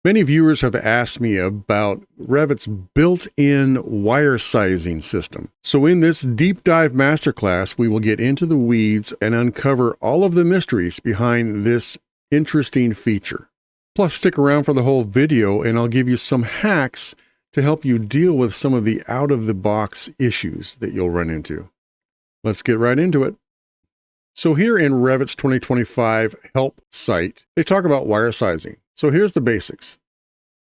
Many viewers have asked me about Revit's built-in wire sizing system. So in this deep dive masterclass, we will get into the weeds and uncover all of the mysteries behind this interesting feature. Plus, stick around for the whole video and I'll give you some hacks to help you deal with some of the out-of-the-box issues that you'll run into. Let's get right into it. So here in Revit's 2025 help site, they talk about wire sizing. So here's the basics.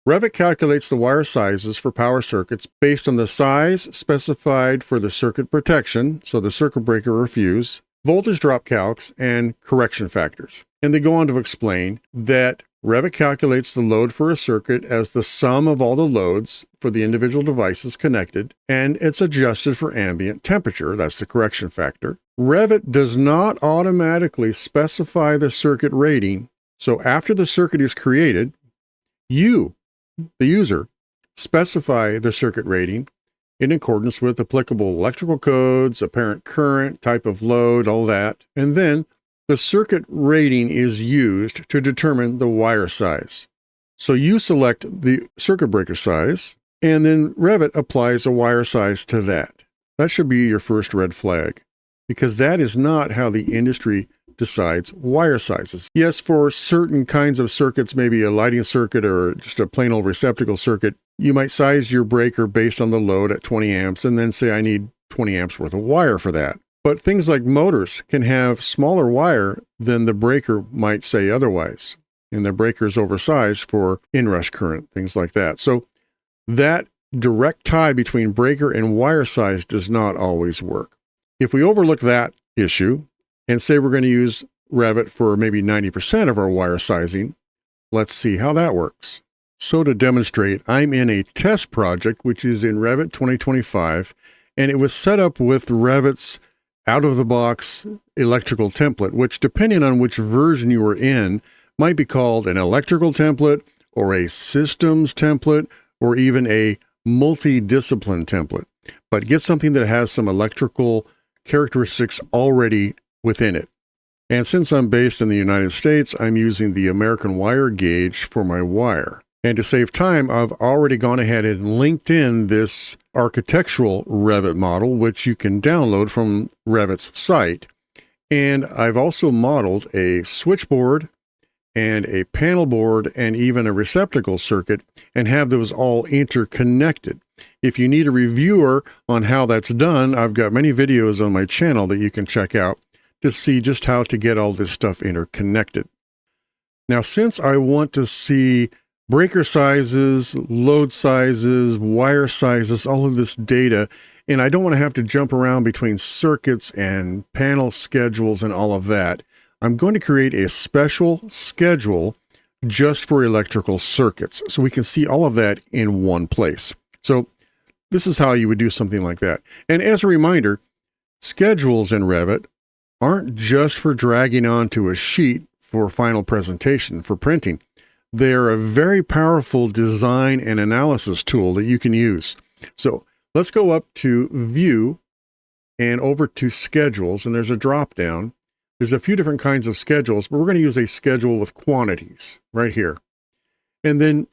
Revit calculates the wire sizes for power circuits based on the size specified for the circuit protection, so the circuit breaker or fuse, voltage drop calcs, and correction factors. And they go on to explain that Revit calculates the load for a circuit as the sum of all the loads for the individual devices connected, and it's adjusted for ambient temperature, that's the correction factor. Revit does not automatically specify the circuit rating, so after the circuit is created, you, the user, specify the circuit rating in accordance with applicable electrical codes, apparent current, type of load, all that, and then the circuit rating is used to determine the wire size. So you select the circuit breaker size, and then Revit applies a wire size to that. That should be your first red flag, because that is not how the industry decides wire sizes. Yes, for certain kinds of circuits, maybe a lighting circuit or just a plain old receptacle circuit, you might size your breaker based on the load at 20 amps and then say, I need 20 amps worth of wire for that. But things like motors can have smaller wire than the breaker might say otherwise. And the breaker is oversized for inrush current, things like that. So that direct tie between breaker and wire size does not always work. If we overlook that issue and say we're going to use Revit for maybe 90% of our wire sizing, let's see how that works. So to demonstrate, I'm in a test project, which is in Revit 2025, and it was set up with Revit's out-of-the-box electrical template, which depending on which version you are in, might be called an electrical template or a systems template or even a multi-discipline template. But get something that has some electrical characteristics already within it. And since I'm based in the United States, I'm using the American wire gauge for my wire. And to save time, I've already gone ahead and linked in this architectural Revit model, which you can download from Revit's site. And I've also modeled a switchboard and a panel board and even a receptacle circuit and have those all interconnected. If you need a reviewer on how that's done, I've got many videos on my channel that you can check out to see just how to get all this stuff interconnected. Now, since I want to see breaker sizes, load sizes, wire sizes, all of this data, and I don't want to have to jump around between circuits and panel schedules and all of that, I'm going to create a special schedule just for electrical circuits so we can see all of that in one place. So this is how you would do something like that. And as a reminder, schedules in Revit aren't just for dragging onto a sheet for final presentation, for printing. They're a very powerful design and analysis tool that you can use. So let's go up to View and over to Schedules, and there's a drop down. There's a few different kinds of schedules, but we're going to use a schedule with quantities right here. And then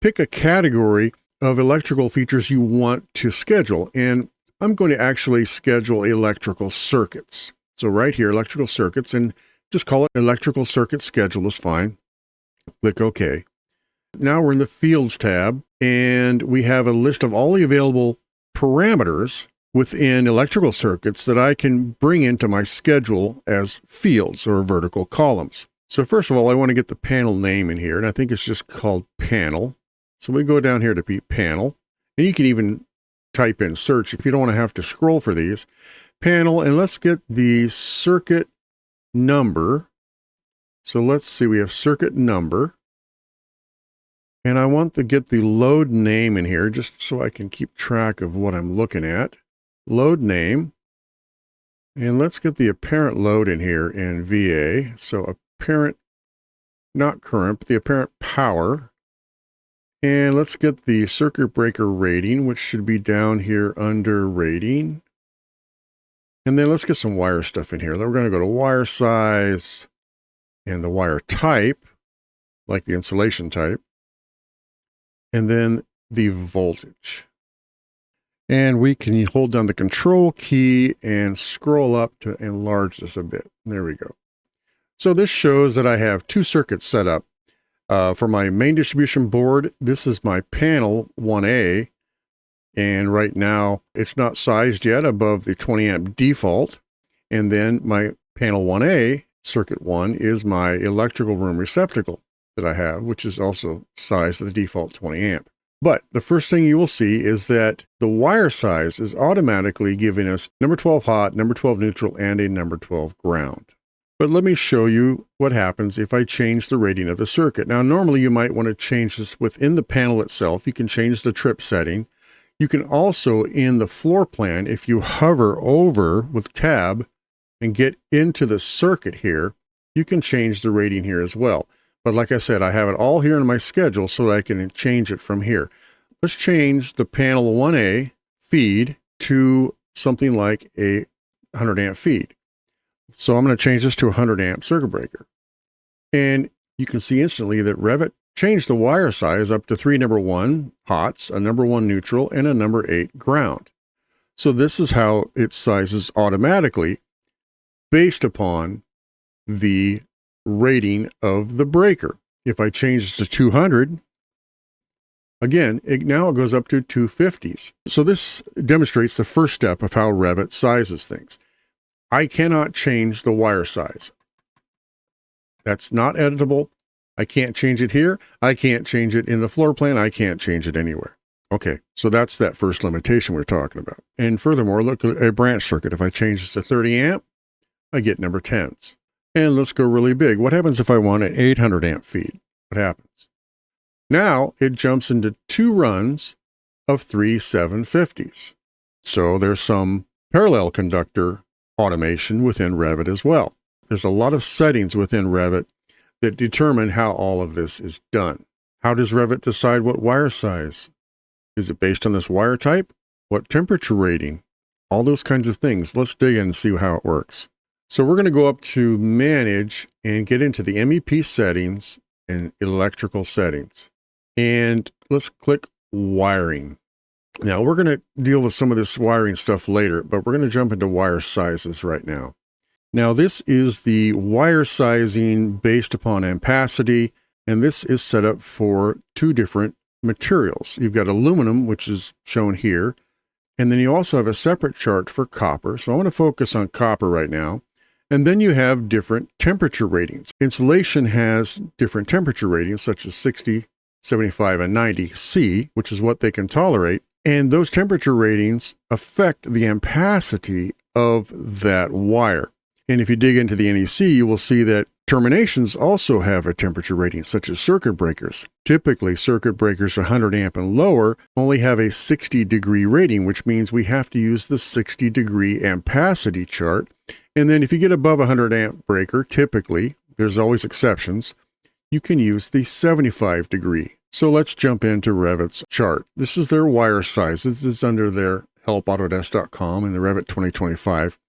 pick a category of electrical features you want to schedule. And I'm going to actually schedule electrical circuits. So right here, electrical circuits, and just call it electrical circuit schedule is fine. Click OK. Now we're in the Fields tab, and we have a list of all the available parameters within electrical circuits that I can bring into my schedule as fields or vertical columns. So first of all, I want to get the panel name in here, and I think it's just called panel. So we go down here to panel, and you can even type in search if you don't want to have to scroll for these. Panel, and let's get the circuit number. So let's see, we have circuit number. And I want to get the load name in here just so I can keep track of what I'm looking at. Load name. And let's get the apparent load in here in VA. So apparent, not current, but the apparent power. And let's get the circuit breaker rating, which should be down here under rating. And then let's get some wire stuff in here. Then we're going to go to wire size and the wire type, like the insulation type. and then the voltage. And we can hold down the control key and scroll up to enlarge this a bit. There we go. So this shows that I have two circuits set up. For my main distribution board, this is my panel 1A. And right now it's not sized yet above the 20 amp default. And then my panel 1A, circuit 1, is my electrical room receptacle that I have, which is also sized at the default 20 amp. But the first thing you will see is that the wire size is automatically giving us number 12 hot, number 12 neutral, and a number 12 ground. But let me show you what happens if I change the rating of the circuit. Now, normally you might want to change this within the panel itself. You can change the trip setting. You can also, in the floor plan, if you hover over with tab and get into the circuit here, you can change the rating here as well. But like I said, I have it all here in my schedule so that I can change it from here. Let's change the panel 1A feed to something like a 100 amp feed. So I'm going to change this to a 100 amp circuit breaker. And you can see instantly that Revit changed the wire size up to 3 number 1 hots, a number 1 neutral, and a number 8 ground. So this is how it sizes automatically based upon the rating of the breaker. If I change this to 200, again, now it goes up to 250s. So this demonstrates the first step of how Revit sizes things. I cannot change the wire size. That's not editable. I can't change it here. I can't change it in the floor plan. I can't change it anywhere. Okay, so that's that first limitation we're talking about. And furthermore, look at a branch circuit. If I change this to 30 amp, I get number 10s. And let's go really big. What happens if I want an 800 amp feed? What happens? Now it jumps into 2 runs of 3 750s. So there's some parallel conductor automation within Revit as well. There's a lot of settings within Revit that determine how all of this is done. How does Revit decide what wire size? Is it based on this wire type? What temperature rating? All those kinds of things. Let's dig in and see how it works. So we're going to go up to Manage and get into the MEP settings and electrical settings. And let's click Wiring. Now we're going to deal with some of this wiring stuff later, but we're going to jump into wire sizes right now. Now this is the wire sizing based upon ampacity, and this is set up for 2 different materials. You've got aluminum, which is shown here, and then you also have a separate chart for copper. So I want to focus on copper right now. And then you have different temperature ratings. Insulation has different temperature ratings, such as 60, 75, and 90 C, which is what they can tolerate. And those temperature ratings affect the ampacity of that wire. And if you dig into the NEC, you will see that terminations also have a temperature rating, such as circuit breakers. Typically, circuit breakers 100 amp and lower only have a 60 degree rating, which means we have to use the 60 degree ampacity chart. And then if you get above a 100 amp breaker, typically, there's always exceptions, you can use the 75 degree. So let's jump into Revit's chart. This is their wire size. This is under their help.autodesk.com in the Revit 2025.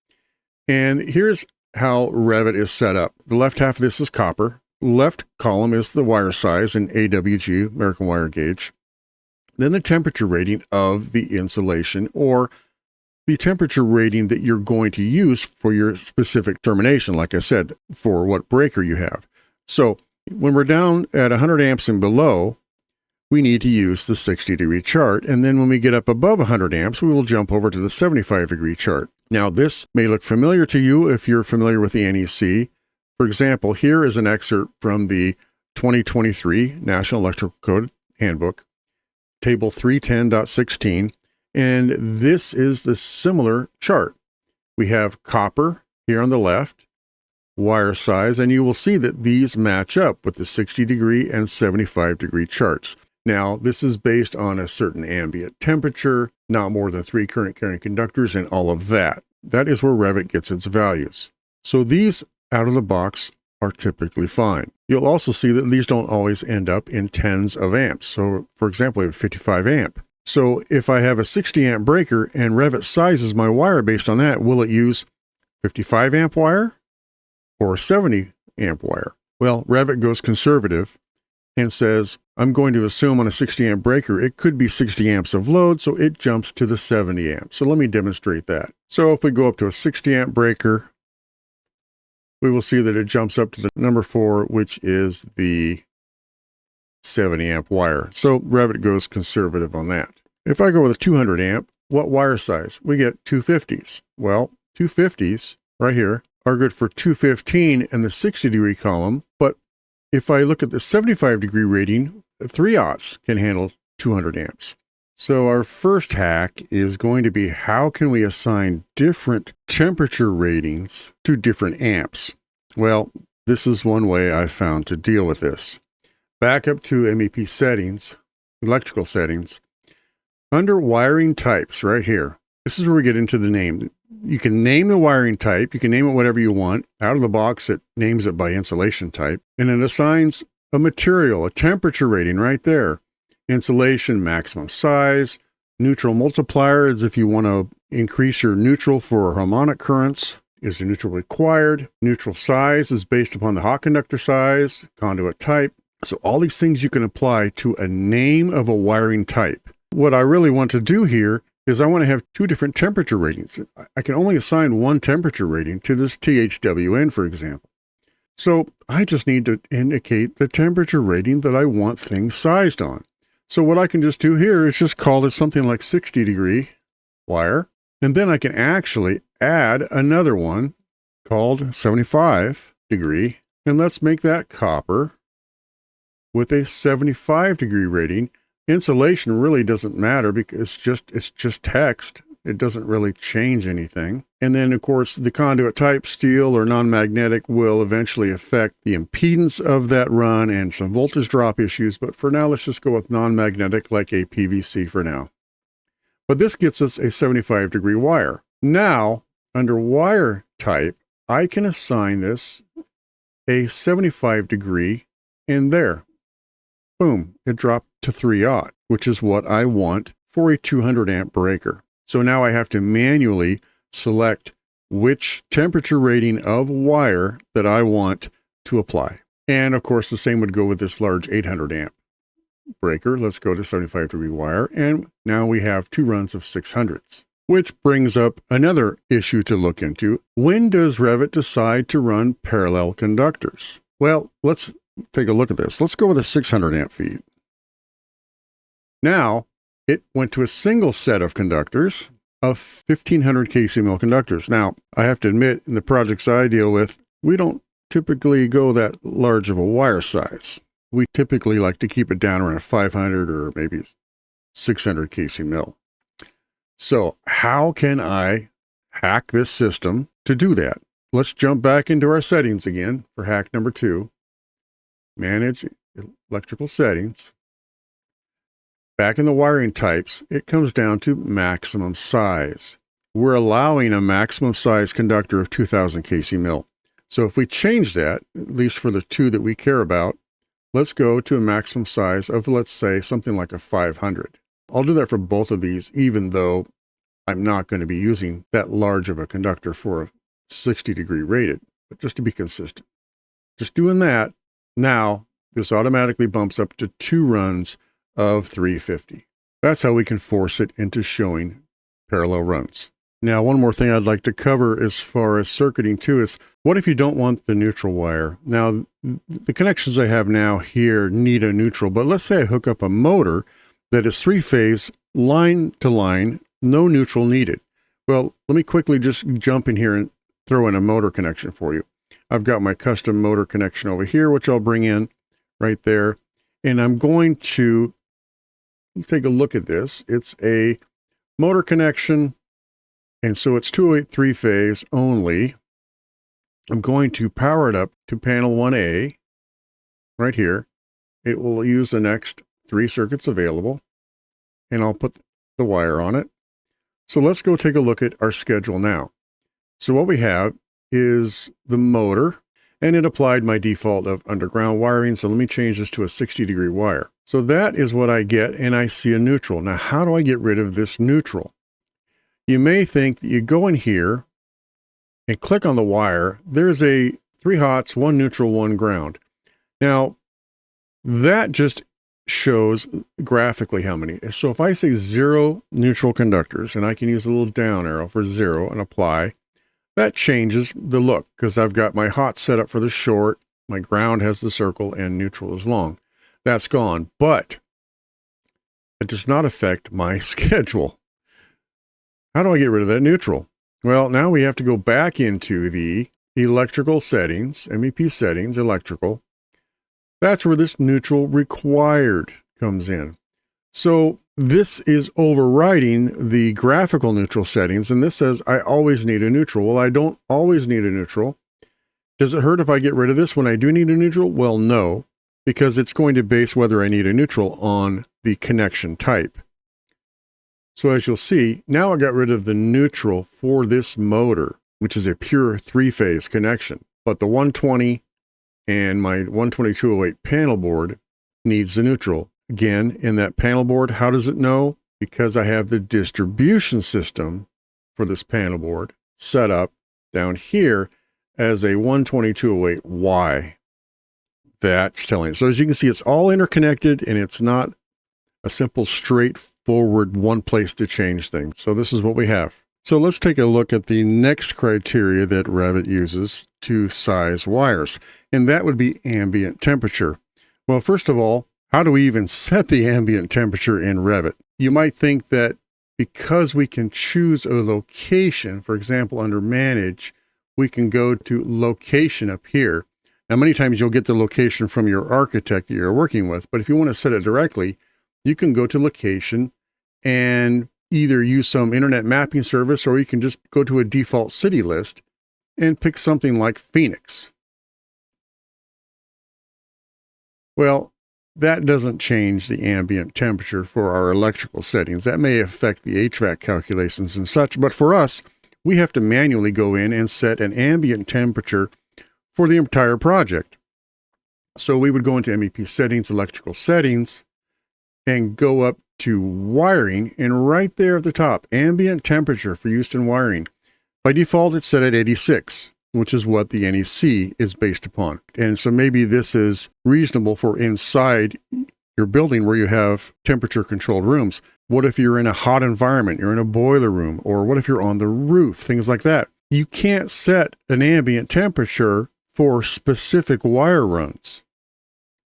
And here's how Revit is set up. The left half of this is copper. Left column is the wire size in AWG, American Wire Gauge. Then the temperature rating of the insulation, or the temperature rating that you're going to use for your specific termination, like I said, for what breaker you have. So when we're down at 100 amps and below, we need to use the 60 degree chart. And then when we get up above 100 amps, we will jump over to the 75 degree chart. Now, this may look familiar to you if you're familiar with the NEC. For example, here is an excerpt from the 2023 National Electrical Code Handbook, Table 310.16, and this is the similar chart. We have copper here on the left, wire size, and you will see that these match up with the 60 degree and 75 degree charts. Now, this is based on a certain ambient temperature, not more than 3 current carrying conductors, and all of that. That is where Revit gets its values. So these out of the box are typically fine. You'll also see that these don't always end up in tens of amps. So for example, we have 55 amp. So if I have a 60 amp breaker and Revit sizes my wire based on that, will it use 55 amp wire or 70 amp wire? Well, Revit goes conservative, and says, I'm going to assume on a 60 amp breaker, it could be 60 amps of load, so it jumps to the 70 amps. So let me demonstrate that. So if we go up to a 60 amp breaker, we will see that it jumps up to the number 4, which is the 70 amp wire. So Revit goes conservative on that. If I go with a 200 amp, what wire size? We get 250s. Well, 250s right here are good for 215 in the 60 degree column. But if I look at the 75 degree rating, 3/0 can handle 200 amps. So our first hack is going to be, how can we assign different temperature ratings to different amps? Well, this is one way I've found to deal with this. Back up to MEP settings, electrical settings. Under wiring types right here, this is where we get into the name. You can name the wiring type. You can name it whatever you want. Out of the box, it names it by insulation type. And it assigns a material, a temperature rating right there. Insulation, maximum size. Neutral multiplier is if you want to increase your neutral for harmonic currents. Is your neutral required? Neutral size is based upon the hot conductor size, conduit type. So all these things you can apply to a name of a wiring type. What I really want to do here is I want to have 2 different temperature ratings. I can only assign one temperature rating to this THWN, for example. So I just need to indicate the temperature rating that I want things sized on. So what I can just do here is just call this something like 60 degree wire. And then I can actually add another one called 75 degree. And let's make that copper with a 75 degree rating. Insulation really doesn't matter because it's just text. It doesn't really change anything. And then, of course, the conduit type, steel or non-magnetic, will eventually affect the impedance of that run and some voltage drop issues. But for now, let's just go with non-magnetic, like a PVC for now. But this gets us a 75 degree wire. Now, under wire type, I can assign this a 75 degree in there. Boom, it dropped to 3/0, which is what I want for a 200 amp breaker. So now I have to manually select which temperature rating of wire that I want to apply. And of course, the same would go with this large 800 amp breaker. Let's go to 75 degree wire. And now we have 2 runs of 600s, which brings up another issue to look into. When does Revit decide to run parallel conductors? Well, let's take a look at this. Let's go with a 600 amp feed. Now, it went to a single set of conductors of 1500 kcmil conductors. Now, I have to admit, in the projects I deal with, we don't typically go that large of a wire size. We typically like to keep it down around 500 or maybe 600 kcmil. So how can I hack this system to do that? Let's jump back into our settings again for hack number 2. Manage electrical settings. Back in the wiring types, it comes down to maximum size. We're allowing a maximum size conductor of 2000 kcmil. So if we change that, at least for the 2 that we care about, let's go to a maximum size of, let's say, something like a 500. I'll do that for both of these, even though I'm not going to be using that large of a conductor for a 60 degree rated, but just to be consistent. Just doing that, now this automatically bumps up to 2 runs of 350. That's how we can force it into showing parallel runs. Now, one more thing I'd like to cover as far as circuiting too is, what if you don't want the neutral wire? Now, the connections I have now here need a neutral, but let's say I hook up a motor that is 3-phase, line to line, no neutral needed. Well, let me quickly just jump in here and throw in a motor connection for you. I've got my custom motor connection over here, which I'll bring in right there. And I'm going to take a look at this. It's a motor connection, and so it's 208 3-phase only. I'm going to power it up to panel 1A right here. It will use the next 3 circuits available, and I'll put the wire on it. So let's go take a look at our schedule now. So what we have is the motor, and it applied my default of underground wiring. So let me change this to a 60 degree wire. So that is what I get, and I see a neutral. Now, how do I get rid of this neutral? You may think that you go in here and click on the wire. There's a 3 hots, 1 neutral, 1 ground. Now, That just shows graphically how many. So if I say 0 neutral conductors, and I can use a little down arrow for 0 and apply, that changes the look because I've got my hot set up for the short, my ground has the circle, and neutral is long. That's gone, but it does not affect my schedule. How do I get rid of that neutral? Well, now we have to go back into the electrical settings, MEP settings, electrical. That's where this neutral required comes in. So this is overriding the graphical neutral settings, and this says I always need a neutral. Well, I don't always need a neutral. Does it hurt if I get rid of this when I do need a neutral? Well, no, because it's going to base whether I need a neutral on the connection type. So as you'll see, now I got rid of the neutral for this motor, which is a pure 3-phase connection. But the 120 and my 12208 panel board needs the neutral. Again, in that panel board, how does it know? Because I have the distribution system for this panel board set up down here as a 12208Y. That's telling it. So as you can see, it's all interconnected and it's not a simple, straightforward one place to change things. So this is what we have. So let's take a look at the next criteria that Revit uses to size wires, and that would be ambient temperature. Well, first of all, how do we even set the ambient temperature in Revit? You might think that because we can choose a location, for example, under Manage, we can go to Location up here. Now, many times you'll get the location from your architect that you're working with, but if you want to set it directly, you can go to Location and either use some internet mapping service, or you can just go to a default city list and pick something like Phoenix. Well, that doesn't change the ambient temperature for our electrical settings. That may affect the HVAC calculations and such, but for us, we have to manually go in and set an ambient temperature for the entire project. So we would go into MEP settings, electrical settings, and go up to wiring, and right there at the top, ambient temperature for use in wiring. By default, it's set at 86, which is what the NEC is based upon. And so maybe this is reasonable for inside your building where you have temperature controlled rooms. What if you're in a hot environment, you're in a boiler room, or what if you're on the roof, things like that. You can't set an ambient temperature for specific wire runs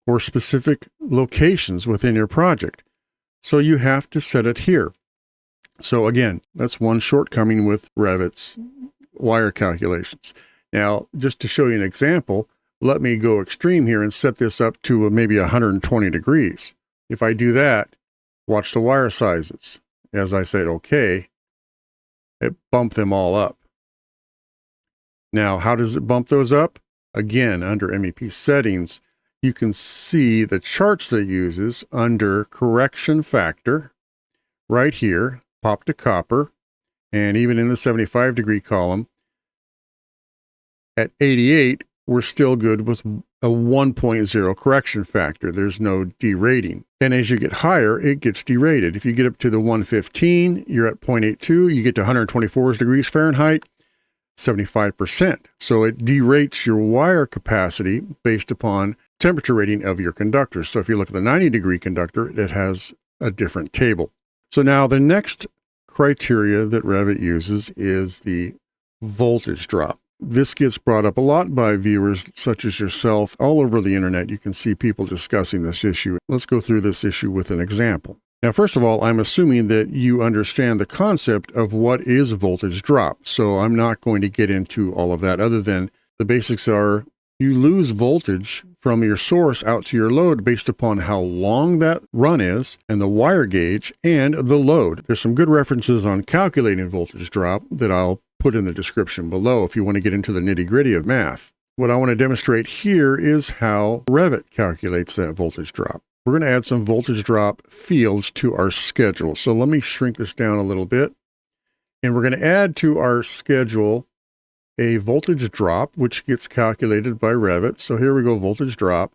or specific locations within your project. So you have to set it here. So again, that's one shortcoming with Revit's wire calculations. Now, just to show you an example, let me go extreme here and set this up to maybe 120 degrees. If I do that, watch the wire sizes. As I said, okay, it bumped them all up. Now, how does it bump those up? Again, under MEP settings, you can see the charts that it uses under correction factor right here, pop to copper, and even in the 75 degree column. At 88, we're still good with a 1.0 correction factor. There's no derating. And as you get higher, it gets derated. If you get up to the 115, you're at 0.82. You get to 124 degrees Fahrenheit, 75%. So it derates your wire capacity based upon temperature rating of your conductors. So if you look at the 90 degree conductor, it has a different table. So now the next criteria that Revit uses is the voltage drop. This gets brought up a lot by viewers such as yourself. All over the internet, you can see people discussing this issue. Let's go through this issue with an example. Now, first of all, I'm assuming that you understand the concept of what is voltage drop. So I'm not going to get into all of that other than the basics are you lose voltage from your source out to your load based upon how long that run is and the wire gauge and the load. There's some good references on calculating voltage drop that I'll put in the description below if you want to get into the nitty-gritty of math. What I want to demonstrate here is how Revit calculates that voltage drop. We're going to add some voltage drop fields to our schedule. So let me shrink this down a little bit. And we're going to add to our schedule a voltage drop, which gets calculated by Revit. So here we go, voltage drop.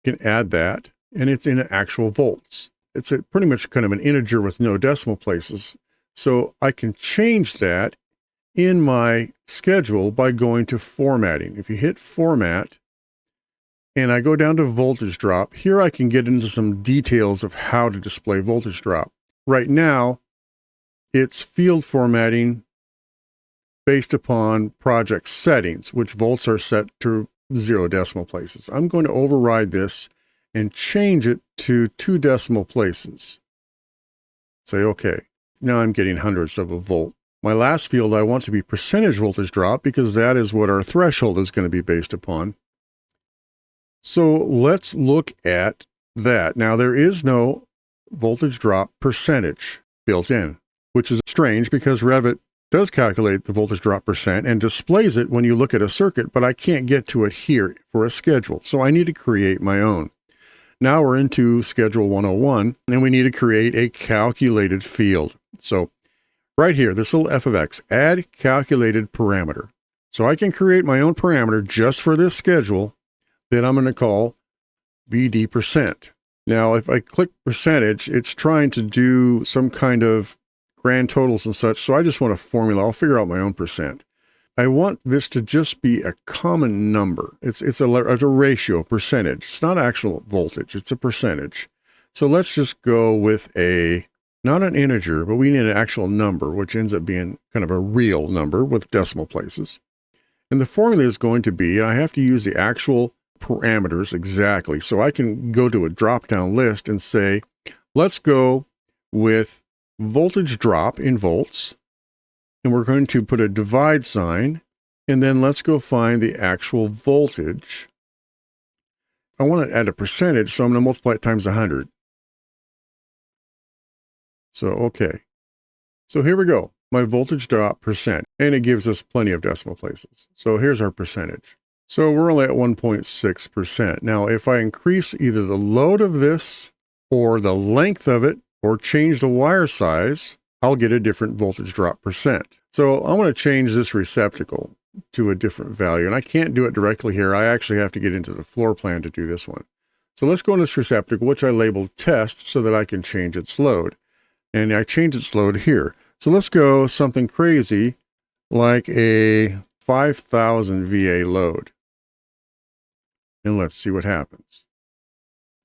You can add that, and it's in actual volts. It's pretty much kind of an integer with no decimal places. So I can change that in my schedule by going to formatting. If you hit format and I go down to voltage drop, here I can get into some details of how to display voltage drop. Right now, it's field formatting based upon project settings, which volts are set to 0 decimal places. I'm going to override this and change it to 2 decimal places. Say OK. Now I'm getting hundredths of a volt. My last field I want to be percentage voltage drop because that is what our threshold is going to be based upon. So let's look at that. Now there is no voltage drop percentage built in, which is strange because Revit does calculate the voltage drop percent and displays it when you look at a circuit, but I can't get to it here for a schedule. So I need to create my own. Now we're into Schedule 101, and we need to create a calculated field. So right here, this little f of x, add calculated parameter. So I can create my own parameter just for this schedule that I'm going to call VD%. Now, if I click percentage, it's trying to do some kind of grand totals and such, so I just want a formula. I'll figure out my own percent. I want this to just be a common number. It's a ratio, percentage. It's not actual voltage, it's a percentage. So let's just go with not an integer, but we need an actual number, which ends up being kind of a real number with decimal places. And the formula is going to be, and I have to use the actual parameters exactly. So I can go to a drop-down list and say, let's go with voltage drop in volts. And we're going to put a divide sign, and then let's go find the actual voltage. I want to add a percentage, so I'm going to multiply it times 100. So, okay. So here we go, my voltage drop percent, and it gives us plenty of decimal places. So here's our percentage. So we're only at 1.6%. Now, if I increase either the load of this or the length of it or change the wire size, I'll get a different voltage drop percent. So I'm going to change this receptacle to a different value, and I can't do it directly here. I actually have to get into the floor plan to do this one. So let's go in this receptacle, which I labeled test so that I can change its load. And I change its load here. So let's go something crazy like a 5,000 VA load. And let's see what happens.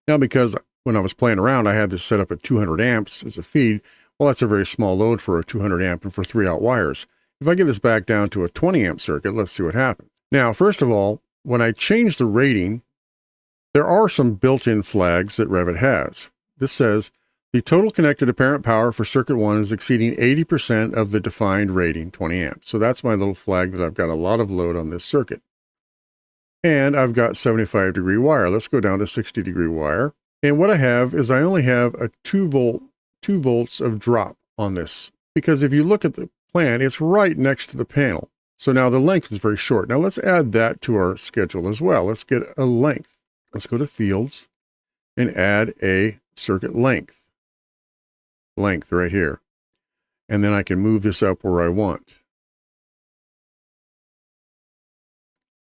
Now, because when I was playing around, I had this set up at 200 amps as a feed. Well, that's a very small load for a 200 amp and for 3-out wires. If I get this back down to a 20 amp circuit, let's see what happens. Now, first of all, when I change the rating, there are some built-in flags that Revit has. This says, the total connected apparent power for circuit 1 is exceeding 80% of the defined rating, 20 amps. So that's my little flag that I've got a lot of load on this circuit. And I've got 75-degree wire. Let's go down to 60-degree wire. And what I have is I only have a 2 volts of drop on this. Because if you look at the plan, it's right next to the panel. So now the length is very short. Now let's add that to our schedule as well. Let's get a length. Let's go to Fields and add a circuit length. Length right here. And then I can move this up where I want.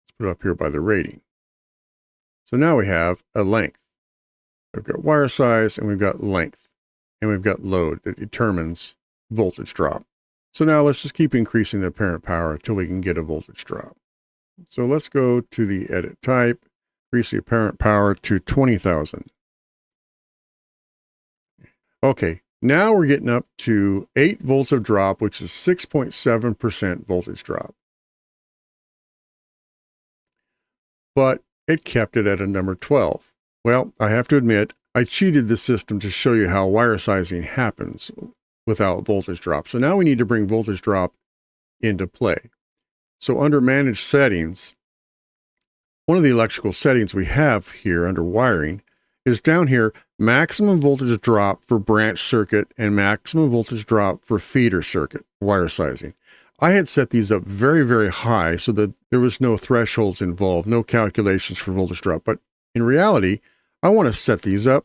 Let's put it up here by the rating. So now we have a length. We've got wire size and we've got length. And we've got load that determines voltage drop. So now let's just keep increasing the apparent power until we can get a voltage drop. So let's go to the edit type, increase the apparent power to 20,000. Okay, now we're getting up to 8 volts of drop, which is 6.7% voltage drop. But it kept it at a number 12. Well, I have to admit, I cheated the system to show you how wire sizing happens without voltage drop. So now we need to bring voltage drop into play. So under Manage Settings, one of the electrical settings we have here under Wiring is down here, maximum voltage drop for branch circuit and maximum voltage drop for feeder circuit, wire sizing. I had set these up very, very high so that there was no thresholds involved, no calculations for voltage drop. But in reality, I want to set these up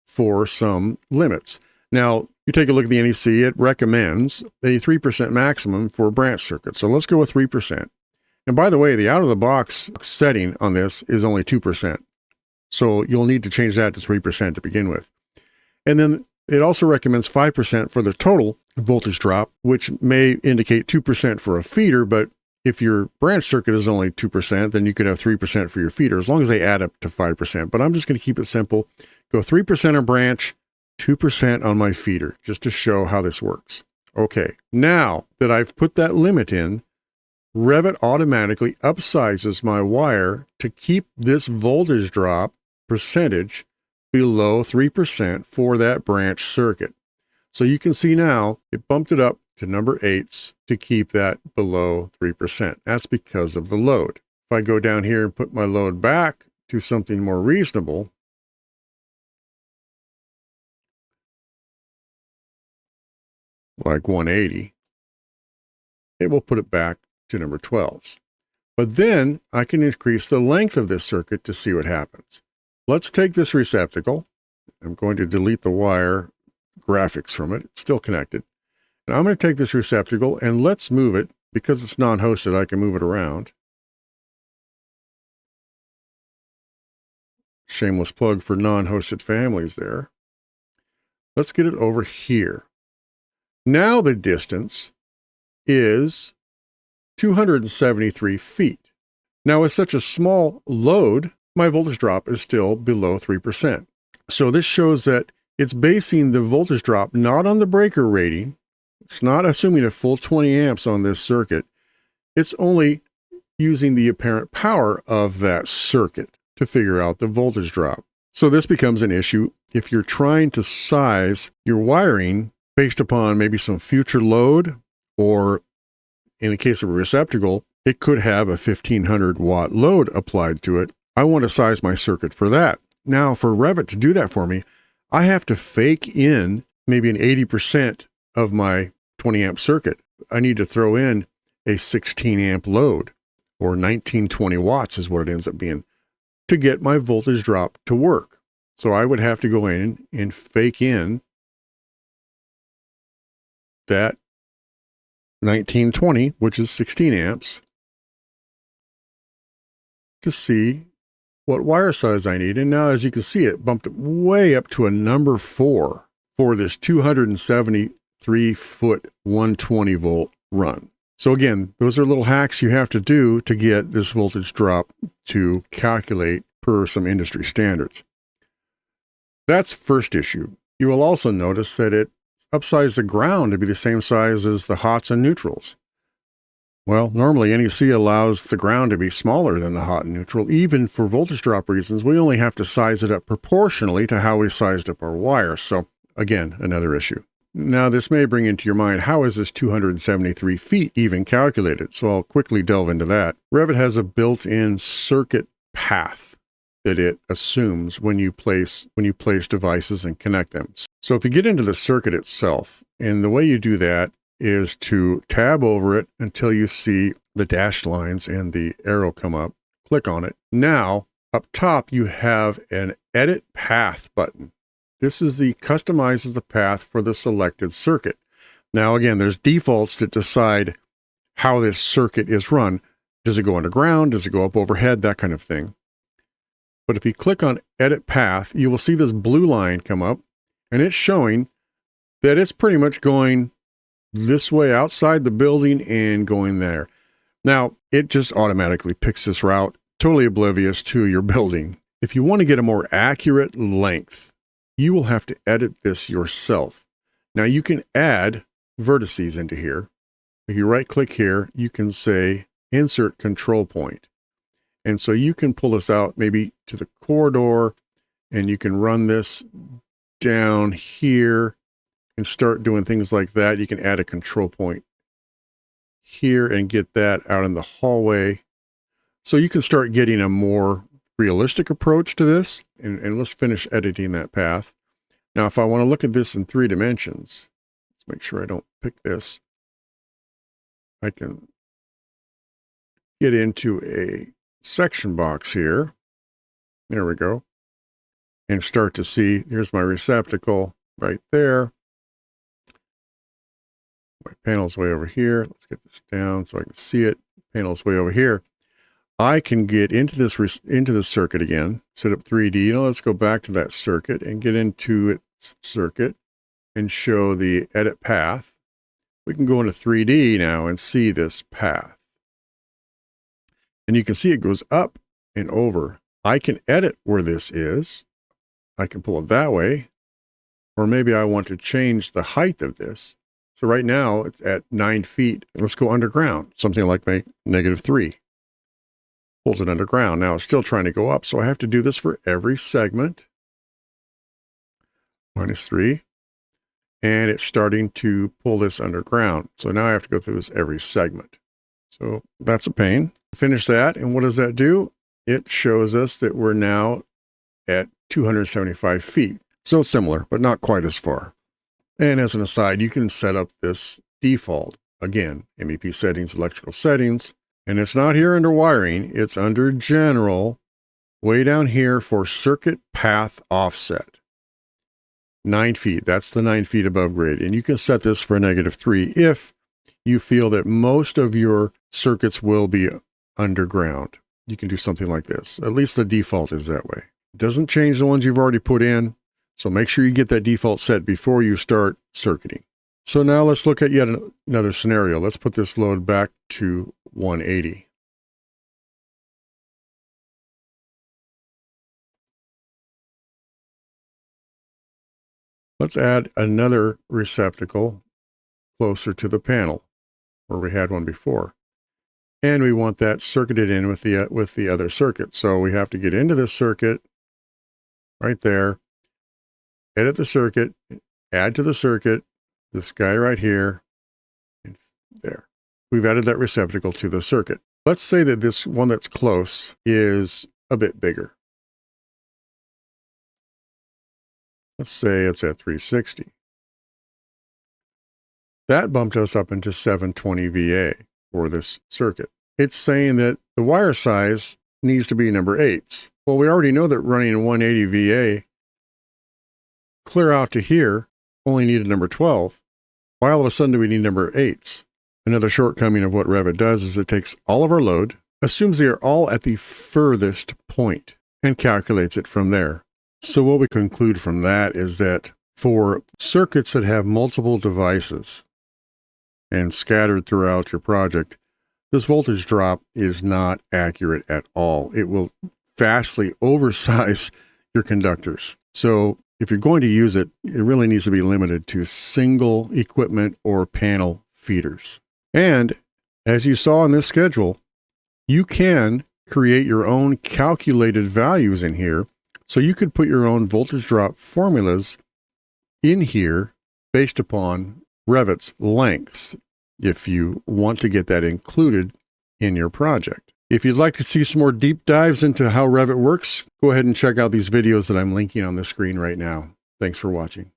for some limits. Now, you take a look at the NEC, it recommends a 3% maximum for branch circuit. So let's go with 3%. And by the way, the out-of-the-box setting on this is only 2%. So you'll need to change that to 3% to begin with. And then it also recommends 5% for the total voltage drop, which may indicate 2% for a feeder, but If your branch circuit is only 2%, then you could have 3% for your feeder, as long as they add up to 5%. But I'm just going to keep it simple. Go 3% on branch, 2% on my feeder, just to show how this works. Okay, now that I've put that limit in, Revit automatically upsizes my wire to keep this voltage drop percentage below 3% for that branch circuit. So you can see now it bumped it up to number 8s to keep that below 3%. That's because of the load. If I go down here and put my load back to something more reasonable, like 180, it will put it back to number 12s. But then I can increase the length of this circuit to see what happens. Let's take this receptacle. I'm going to delete the wire graphics from it. It's still connected. And I'm going to take this receptacle and let's move it. Because it's non-hosted, I can move it around. Shameless plug for non-hosted families there. Let's get it over here. Now the distance is 273 feet. Now with such a small load, my voltage drop is still below 3%. So this shows that it's basing the voltage drop not on the breaker rating. It's not assuming a full 20 amps on this circuit. It's only using the apparent power of that circuit to figure out the voltage drop. So this becomes an issue if you're trying to size your wiring based upon maybe some future load, or in the case of a receptacle, it could have a 1500 watt load applied to it. I want to size my circuit for that. Now for Revit to do that for me, I have to fake in maybe an 80% of my 20 amp circuit. I need to throw in a 16 amp load, or 1920 watts is what it ends up being, to get my voltage drop to work. So I would have to go in and fake in that 1920, which is 16 amps, to see what wire size I need. And now, as you can see, it bumped it way up to a number 4 for this 273 foot 120 volt run. So again, those are little hacks you have to do to get this voltage drop to calculate per some industry standards. That's first issue. You will also notice that it upsized the ground to be the same size as the hots and neutrals. Well, normally NEC allows the ground to be smaller than the hot and neutral. Even for voltage drop reasons, we only have to size it up proportionally to how we sized up our wire. So again, another issue. Now this may bring into your mind, how is this 273 feet even calculated? So I'll quickly delve into that. Revit has a built-in circuit path that it assumes when you place devices and connect them. So if you get into the circuit itself, and the way you do that is to tab over it until you see the dashed lines and the arrow come up, click on it. Now, up top, you have an Edit Path button. This is customizes the path for the selected circuit. Now, again, there's defaults that decide how this circuit is run. Does it go underground? Does it go up overhead? That kind of thing. But if you click on Edit Path, you will see this blue line come up, and it's showing that it's pretty much going this way outside the building and going there. Now, it just automatically picks this route, totally oblivious to your building. If you want to get a more accurate length, you will have to edit this yourself. Now, you can add vertices into here. If you right-click here, you can say Insert Control Point. And so you can pull this out maybe to the corridor, and you can run this down here and start doing things like that. You can add a control point here and get that out in the hallway. So you can start getting a more realistic approach to this. And let's finish editing that path. Now, if I want to look at this in 3 dimensions, let's make sure I don't pick this. I can get into a section box here. There we go. And start to see, here's my receptacle right there. My panel's way over here. Let's get this down so I can see it. Panel's way over here. I can get into this circuit again, set up 3D. Now let's go back to that circuit and get into its circuit and show the edit path. We can go into 3D now and see this path. And you can see it goes up and over. I can edit where this is. I can pull it that way. Or maybe I want to change the height of this. So right now it's at 9 feet. Let's go underground. Something like make -3. Pulls it underground. Now it's still trying to go up. So I have to do this for every segment. -3. And it's starting to pull this underground. So now I have to go through this every segment. So that's a pain. Finish that. And what does that do? It shows us that we're now at 275 feet. So similar, but not quite as far. And as an aside, you can set up this default. Again, MEP settings, electrical settings. And it's not here under wiring. It's under general, way down here for circuit path offset. 9 feet. That's the 9 feet above grade. And you can set this for -3 if you feel that most of your circuits will be underground. You can do something like this. At least the default is that way. It doesn't change the ones you've already put in. So make sure you get that default set before you start circuiting. So now let's look at yet another scenario. Let's put this load back to 180. Let's add another receptacle closer to the panel where we had one before. And we want that circuited in with the other circuit. So we have to get into this circuit right there, edit the circuit, add to the circuit, this guy right here, and there. We've added that receptacle to the circuit. Let's say that this one that's close is a bit bigger. Let's say it's at 360. That bumped us up into 720 VA for this circuit. It's saying that the wire size needs to be number 8s. Well, we already know that running 180 VA clear out to here only needed number 12. Why all of a sudden do we need number 8s? Another shortcoming of what Revit does is it takes all of our load, assumes they are all at the furthest point, and calculates it from there. So what we conclude from that is that for circuits that have multiple devices and scattered throughout your project, this voltage drop is not accurate at all. It will vastly oversize your conductors. So if you're going to use it, it really needs to be limited to single equipment or panel feeders. And as you saw in this schedule, you can create your own calculated values in here. So you could put your own voltage drop formulas in here based upon Revit's lengths if you want to get that included in your project. If you'd like to see some more deep dives into how Revit works, go ahead and check out these videos that I'm linking on the screen right now. Thanks for watching.